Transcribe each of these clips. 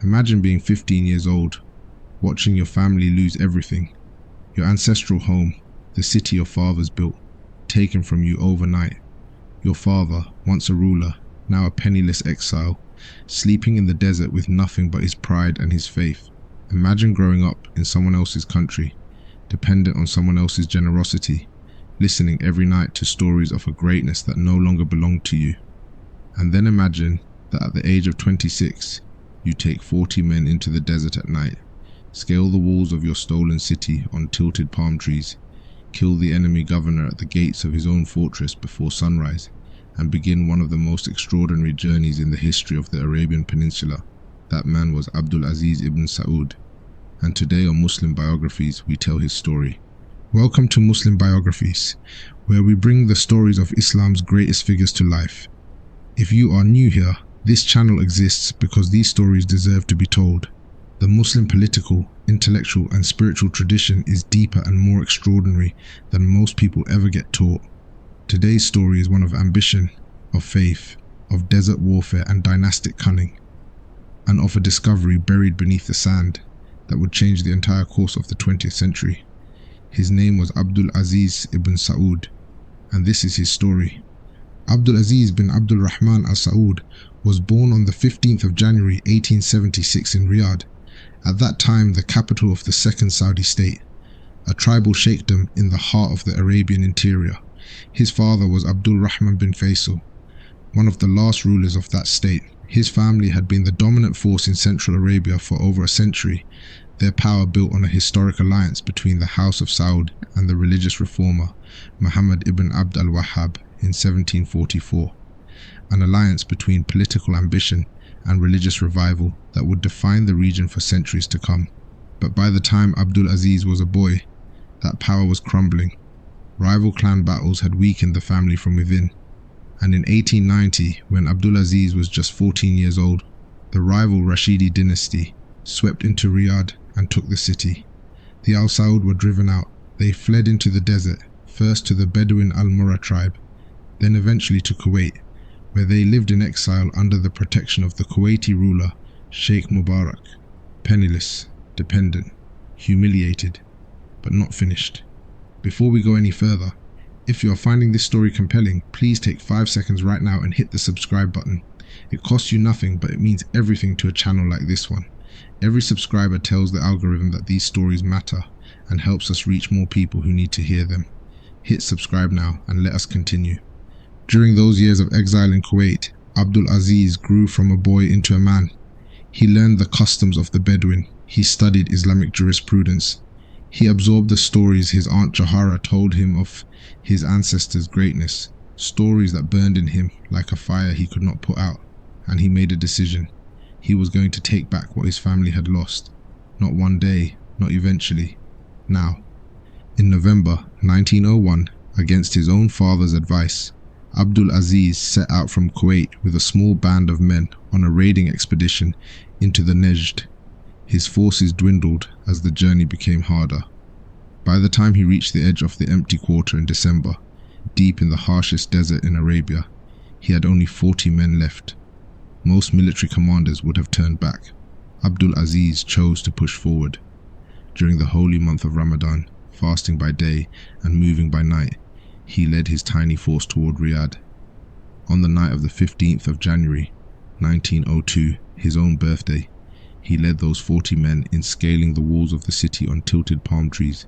Imagine being 15 years old, watching your family lose everything. Your ancestral home, the city your fathers built, taken from you overnight. Your father, once a ruler, now a penniless exile, sleeping in the desert with nothing but his pride and his faith. Imagine growing up in someone else's country, dependent on someone else's generosity, listening every night to stories of a greatness that no longer belonged to you. And then imagine that at the age of 26, you take 40 men into the desert at night, scale the walls of your stolen city on tilted palm trees, kill the enemy governor at the gates of his own fortress before sunrise, and begin one of the most extraordinary journeys in the history of the Arabian Peninsula. That man was Abdul Aziz ibn Saud, and today on Muslim Biographies we tell his story. Welcome to Muslim Biographies, where we bring the stories of Islam's greatest figures to life. If you are new here, this channel exists because these stories deserve to be told. The Muslim political, intellectual and spiritual tradition is deeper and more extraordinary than most people ever get taught. Today's story is one of ambition, of faith, of desert warfare and dynastic cunning, and of a discovery buried beneath the sand that would change the entire course of the 20th century. His name was Abdul Aziz ibn Saud, and this is his story. Abdul Aziz bin Abdul Rahman al-Saud was born on the 15th of January 1876 in Riyadh, at that time the capital of the second Saudi state, a tribal sheikhdom in the heart of the Arabian interior. His father was Abdul Rahman bin Faisal, one of the last rulers of that state. His family had been the dominant force in Central Arabia for over a century, their power built on a historic alliance between the House of Saud and the religious reformer Muhammad ibn Abd al-Wahhab in 1744, an alliance between political ambition and religious revival that would define the region for centuries to come. But by the time Abdul Aziz was a boy, that power was crumbling. Rival clan battles had weakened the family from within, and in 1890, when Abdul Aziz was just 14 years old, the rival Rashidi dynasty swept into Riyadh and took the city. The Al Saud were driven out. They fled into the desert, first to the Bedouin Al-Murrah tribe, then eventually to Kuwait, where they lived in exile under the protection of the Kuwaiti ruler Sheikh Mubarak, penniless, dependent, humiliated, but not finished. Before we go any further, if you are finding this story compelling, please take 5 seconds right now and hit the subscribe button. It costs you nothing, but it means everything to a channel like this one. Every subscriber tells the algorithm that these stories matter and helps us reach more people who need to hear them. Hit subscribe now and let us continue. During those years of exile in Kuwait, Abdul Aziz grew from a boy into a man. He learned the customs of the Bedouin. He studied Islamic jurisprudence. He absorbed the stories his Aunt Johara told him of his ancestors' greatness, stories that burned in him like a fire he could not put out, and he made a decision. He was going to take back what his family had lost. Not one day, not eventually, now. In November 1901, against his own father's advice, Abdul Aziz set out from Kuwait with a small band of men on a raiding expedition into the Nejd. His forces dwindled as the journey became harder. By the time he reached the edge of the empty quarter in December, deep in the harshest desert in Arabia, he had only 40 men left. Most military commanders would have turned back. Abdul Aziz chose to push forward. During the holy month of Ramadan, fasting by day and moving by night, he led his tiny force toward Riyadh. On the night of the 15th of January, 1902, his own birthday, he led those 40 men in scaling the walls of the city on tilted palm trees,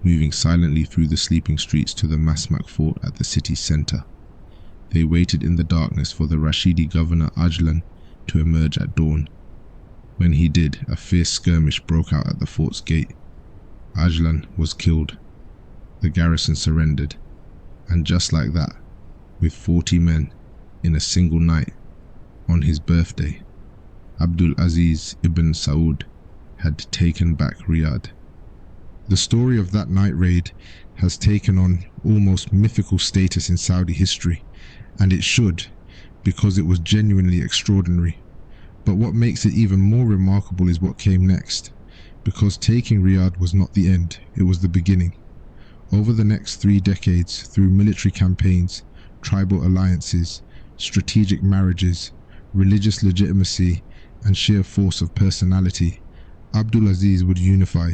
moving silently through the sleeping streets to the Masmak fort at the city's center. They waited in the darkness for the Rashidi governor Ajlan to emerge at dawn. When he did, a fierce skirmish broke out at the fort's gate. Ajlan was killed. The garrison surrendered. And just like that, with 40 men, in a single night, on his birthday, Abdul Aziz ibn Saud had taken back Riyadh. The story of that night raid has taken on almost mythical status in Saudi history, and it should, because it was genuinely extraordinary. But what makes it even more remarkable is what came next, because taking Riyadh was not the end, it was the beginning. Over the next 3 decades, through military campaigns, tribal alliances, strategic marriages, religious legitimacy, and sheer force of personality, Abdul Aziz would unify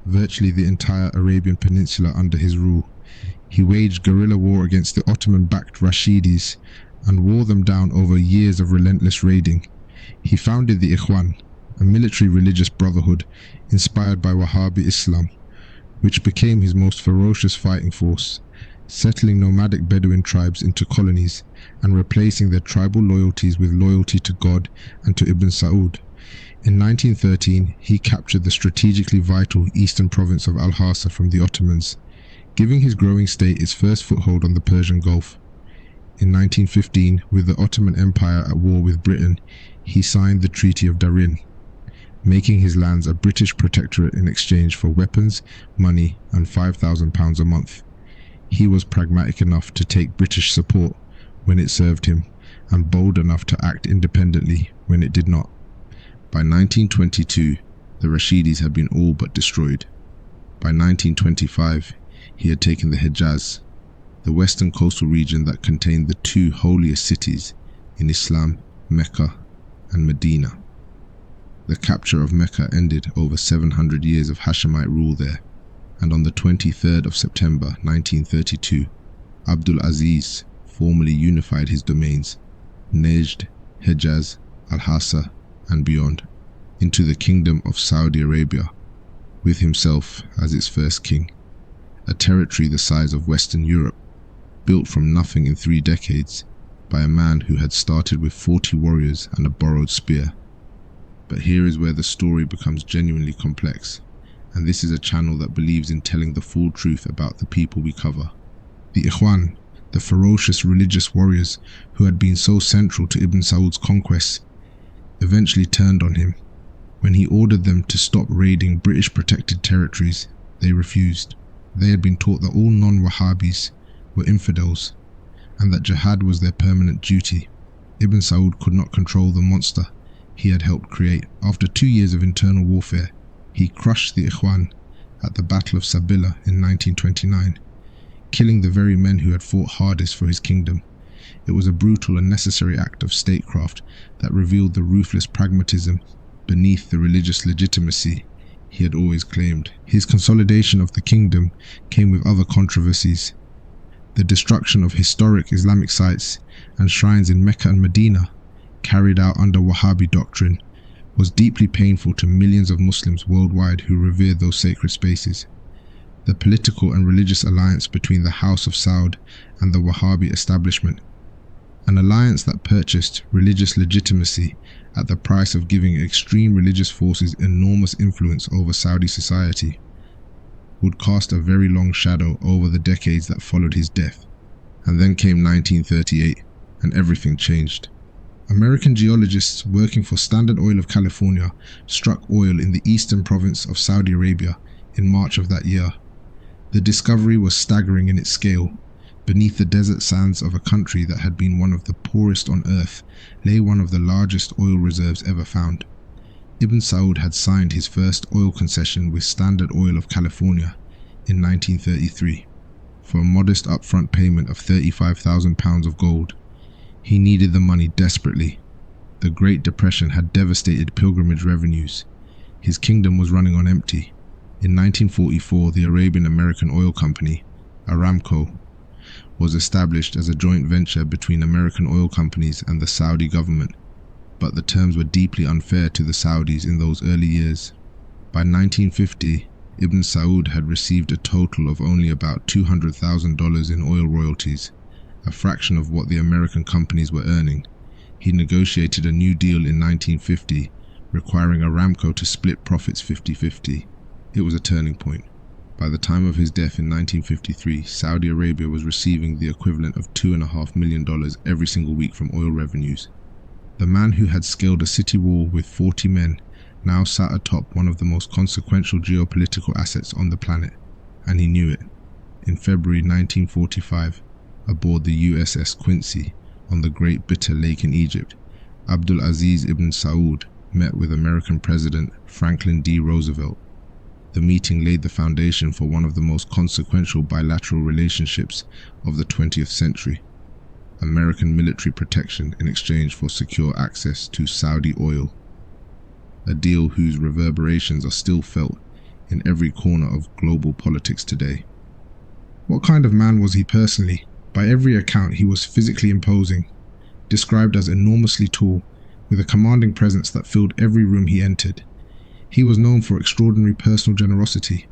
virtually the entire Arabian Peninsula under his rule. He waged guerrilla war against the Ottoman-backed Rashidis and wore them down over years of relentless raiding. He founded the Ikhwan, a military religious brotherhood inspired by Wahhabi Islam, which became his most ferocious fighting force, settling nomadic Bedouin tribes into colonies and replacing their tribal loyalties with loyalty to God and to Ibn Saud. In 1913, he captured the strategically vital eastern province of Al-Hasa from the Ottomans, giving his growing state its first foothold on the Persian Gulf. In 1915, with the Ottoman Empire at war with Britain, he signed the Treaty of Darin, making his lands a British protectorate in exchange for weapons, money, and £5,000 a month. He was pragmatic enough to take British support when it served him, and bold enough to act independently when it did not. By 1922, the Rashidis had been all but destroyed. By 1925, he had taken the Hejaz, the western coastal region that contained the two holiest cities in Islam, Mecca and Medina. The capture of Mecca ended over 700 years of Hashemite rule there, and on the 23rd of September 1932, Abdul Aziz formally unified his domains, Najd, Hejaz, Al-Hasa and beyond, into the Kingdom of Saudi Arabia, with himself as its first king, a territory the size of Western Europe, built from nothing in 3 decades by a man who had started with 40 warriors and a borrowed spear. But here is where the story becomes genuinely complex, and this is a channel that believes in telling the full truth about the people we cover. The Ikhwan, the ferocious religious warriors who had been so central to Ibn Saud's conquests, eventually turned on him. When he ordered them to stop raiding British protected territories, they refused. They had been taught that all non-Wahhabis were infidels, and that jihad was their permanent duty. Ibn Saud could not control the monster he had helped create. After 2 years of internal warfare, he crushed the Ikhwan at the Battle of Sabila in 1929, killing the very men who had fought hardest for his kingdom. It was a brutal and necessary act of statecraft that revealed the ruthless pragmatism beneath the religious legitimacy he had always claimed. His consolidation of the kingdom came with other controversies. The destruction of historic Islamic sites and shrines in Mecca and Medina, carried out under Wahhabi doctrine, was deeply painful to millions of Muslims worldwide who revered those sacred spaces. The political and religious alliance between the House of Saud and the Wahhabi establishment, an alliance that purchased religious legitimacy at the price of giving extreme religious forces enormous influence over Saudi society, would cast a very long shadow over the decades that followed his death. And then came 1938, and everything changed. American geologists working for Standard Oil of California struck oil in the eastern province of Saudi Arabia in March of that year. The discovery was staggering in its scale. Beneath the desert sands of a country that had been one of the poorest on earth lay one of the largest oil reserves ever found. Ibn Saud had signed his first oil concession with Standard Oil of California in 1933 for a modest upfront payment of £35,000 of gold. He needed the money desperately. The Great Depression had devastated pilgrimage revenues. His kingdom was running on empty. In 1944, the Arabian-American Oil Company, Aramco, was established as a joint venture between American oil companies and the Saudi government, but the terms were deeply unfair to the Saudis in those early years. By 1950, Ibn Saud had received a total of only about $200,000 in oil royalties, a fraction of what the American companies were earning. He negotiated a new deal in 1950, requiring Aramco to split profits 50-50. It was a turning point. By the time of his death in 1953, Saudi Arabia was receiving the equivalent of $2.5 million every single week from oil revenues. The man who had scaled a city wall with 40 men now sat atop one of the most consequential geopolitical assets on the planet, and he knew it. In February 1945, aboard the USS Quincy on the Great Bitter Lake in Egypt, Abdul Aziz ibn Saud met with American President Franklin D. Roosevelt. The meeting laid the foundation for one of the most consequential bilateral relationships of the 20th century: American military protection in exchange for secure access to Saudi oil. a deal whose reverberations are still felt in every corner of global politics today. What kind of man was he personally? By every account, he was physically imposing, described as enormously tall, with a commanding presence that filled every room he entered. He was known for extraordinary personal generosity.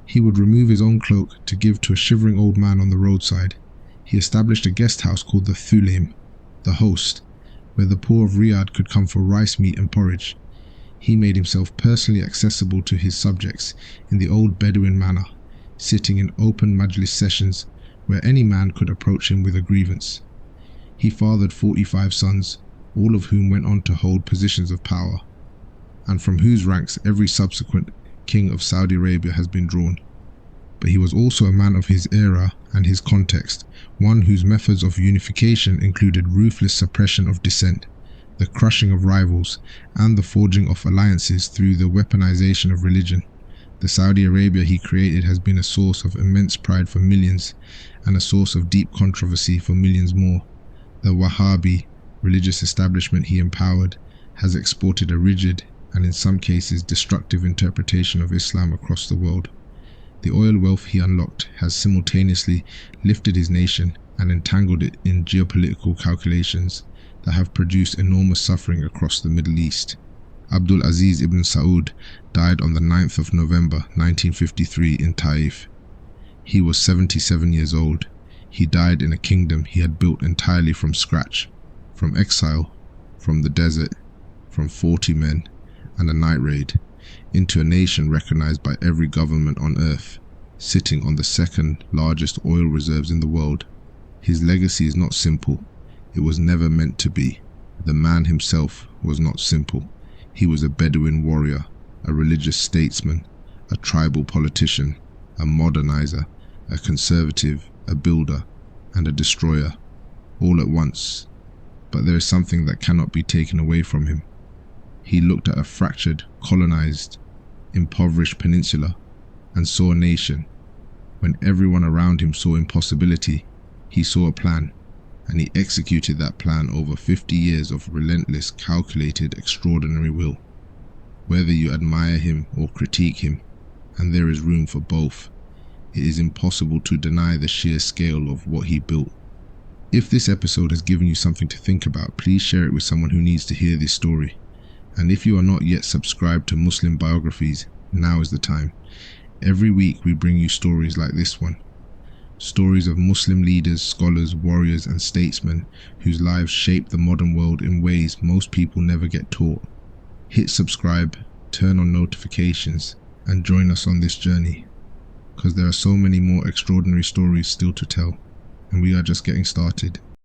He would remove his own cloak to give to a shivering old man on the roadside. He established a guest house called the Thulaim, the host, where the poor of Riyadh could come for rice, meat and porridge. He made himself personally accessible to his subjects in the old Bedouin manner, sitting in open majlis sessions where any man could approach him with a grievance. He fathered 45 sons, all of whom went on to hold positions of power, and from whose ranks every subsequent king of Saudi Arabia has been drawn. But he was also a man of his era and his context, one whose methods of unification included ruthless suppression of dissent, the crushing of rivals, and the forging of alliances through the weaponization of religion. The Saudi Arabia he created has been a source of immense pride for millions, and a source of deep controversy for millions more. The Wahhabi religious establishment he empowered has exported a rigid and in some cases destructive interpretation of Islam across the world. The oil wealth he unlocked has simultaneously lifted his nation and entangled it in geopolitical calculations that have produced enormous suffering across the Middle East. Abdul Aziz ibn Saud died on the 9th of November 1953 in Taif. He was 77 years old. He died in a kingdom he had built entirely from scratch, from exile, from the desert, from 40 men and a night raid, into a nation recognized by every government on earth, sitting on the second largest oil reserves in the world. His legacy is not simple. It was never meant to be. The man himself was not simple. He was a Bedouin warrior, a religious statesman, a tribal politician, a modernizer, a conservative, a builder, and a destroyer, all at once. But there is something that cannot be taken away from him. He looked at a fractured, colonized, impoverished peninsula and saw a nation. When everyone around him saw impossibility, he saw a plan, and he executed that plan over 50 years of relentless, calculated, extraordinary will. Whether you admire him or critique him, and there is room for both, it is impossible to deny the sheer scale of what he built. If this episode has given you something to think about, please share it with someone who needs to hear this story. And if you are not yet subscribed to Muslim Biographies, now is the time. Every week we bring you stories like this one. Stories of Muslim leaders, scholars, warriors and statesmen whose lives shape the modern world in ways most people never get taught. Hit subscribe, turn on notifications and join us on this journey, because there are so many more extraordinary stories still to tell, and we are just getting started.